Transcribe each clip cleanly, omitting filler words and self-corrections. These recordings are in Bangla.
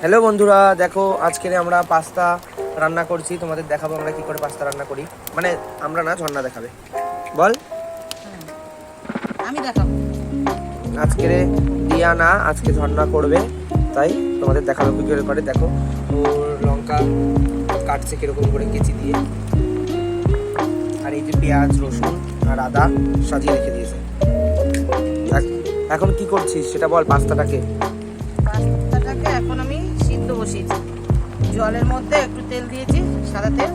হ্যালো বন্ধুরা, দেখো আজকে আমরা পাস্তা রান্না করছি। তোমাদের দেখাবো আমরা কি করে পাস্তা রান্না করি। মানে আমরা না, ঝর্ণা দেখাবে। বল। আমি দেখাবো। আজকে দিয়া না, আজকে ঝর্ণা করবে, তাই তোমাদের দেখাবো কি করে করে। দেখো ওর লঙ্কা কাটছে কিরকম করে কেচি দিয়ে, আর এই যে পেঁয়াজ রসুন আর আদা সাজিয়ে রেখে দিয়েছে। এখন কি করছিস সেটা বল। পাস্তাটাকে এখন আমি সিদ্ধ বসিয়েছি, জলের মধ্যে একটু তেল দিয়েছি, সাদা তেল।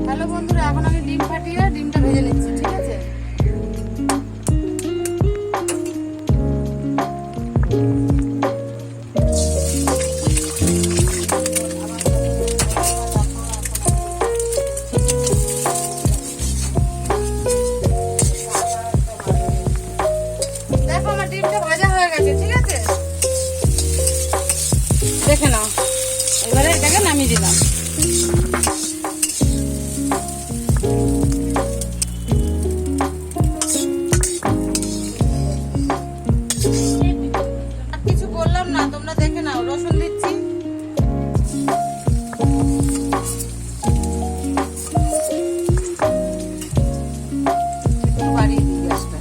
হ্যালো বন্ধুরা, এখন আমি ডিম ফাটিয়ে ডিমটা ভেজে নিচ্ছি, ঠিক আছে? দেখো আমার ডিমটা ভাজা হয়ে গেছে, ঠিক আছে? দেখে নাও। এবারে এটাকে নামিয়ে দিলাম। আর কিছু বললাম না, তোমরা দেখে নাও। রসুন দিচ্ছি, একটু বাড়িয়ে দিই গ্যাসটা।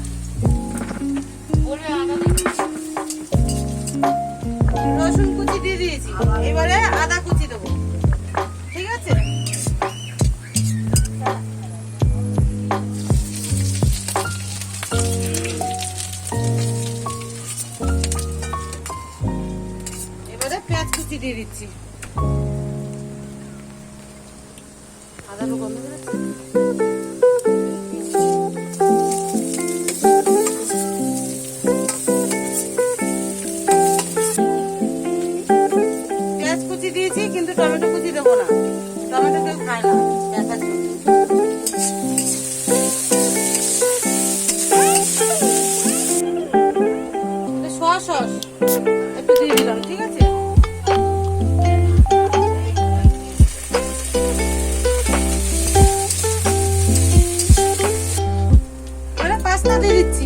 রসুন কুচি দিয়ে দিয়েছি, এবারে আদা কুচি দেবো, ঠিক আছে? এবারে পেঁয়াজ কুচি দিয়ে দিচ্ছি। আদাটা গন্ধ বেরোচ্ছে। পেঁয়াজ কুচি দিয়েছি, কিন্তু টমেটো কুচি দেবো না। টমেটো কেউ খায় না, ব্যথার জন্য। সস একটু দিয়ে দিলাম, ঠিক আছে? এবারে পাস্তা দিয়ে দিচ্ছি,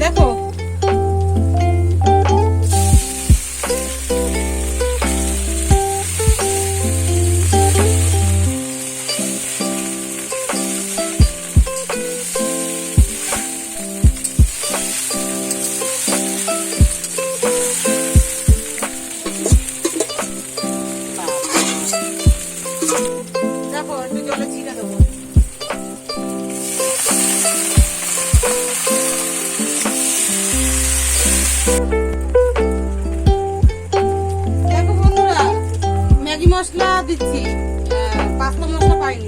দেখো। দেখো একটু জলে জিরে দেবো। দেখো বন্ধুরা, ম্যাগি মশলা দিচ্ছি, পাস্তা মশলা পাইনি।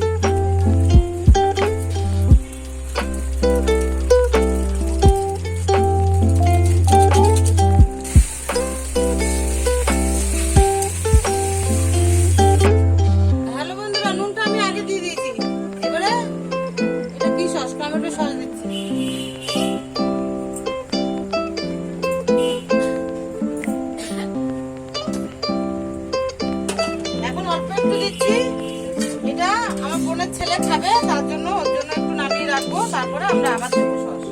হ্যালো বন্ধুরা, নুনটা আমি আগে দিয়ে দিয়েছি। এবারে এটা কি সস? টমেটো সস দিচ্ছি। এখন অল্প একটু দিচ্ছি, এটা আমার বোনের ছেলে খাবে, তার জন্য ওর জন্য একটু নামিয়ে রাখবো, তারপরে আমরা আবার দেবো সস।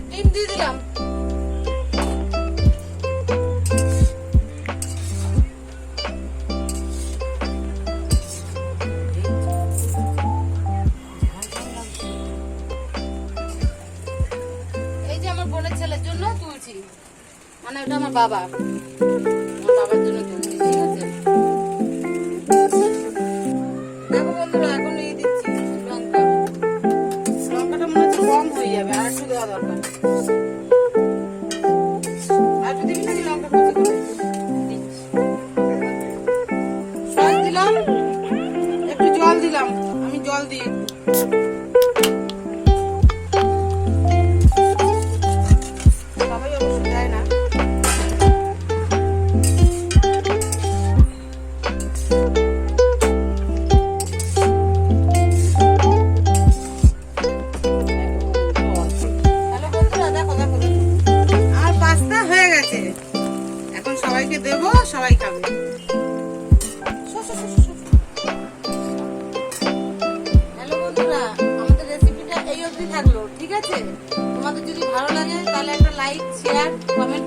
ডিম দিয়ে দিলাম। এই যে আমার বোনের ছেলের জন্য তুলছি, মানে ওটা আমার বাবার জন্য তুলছি, ঠিক আছে? দেখো বন্ধুরা, এখন এই দিচ্ছি লঙ্কা। লঙ্কাটা মনে হচ্ছে কম হয়ে যাবে, আর একটু দেওয়া দরকার। আর একটু দিবি নাকি লঙ্কা কুচি করে? দিচ্ছি। সস দিলাম, একটু জল দিলাম, আমি জল দিই। সবাই অবশ্য দেয় না। হ্যালো বন্ধুরা, দেখো দেখো দেখো, আমার পাস্তা হয়ে গেছে। এখন সবাইকে দেবো, সবাই খাবে। হ্যালো বন্ধুরা, থাকলো, ঠিক আছে? তোমাদের যদি ভালো লাগে তাহলে একটা লাইক, শেয়ার, কমেন্ট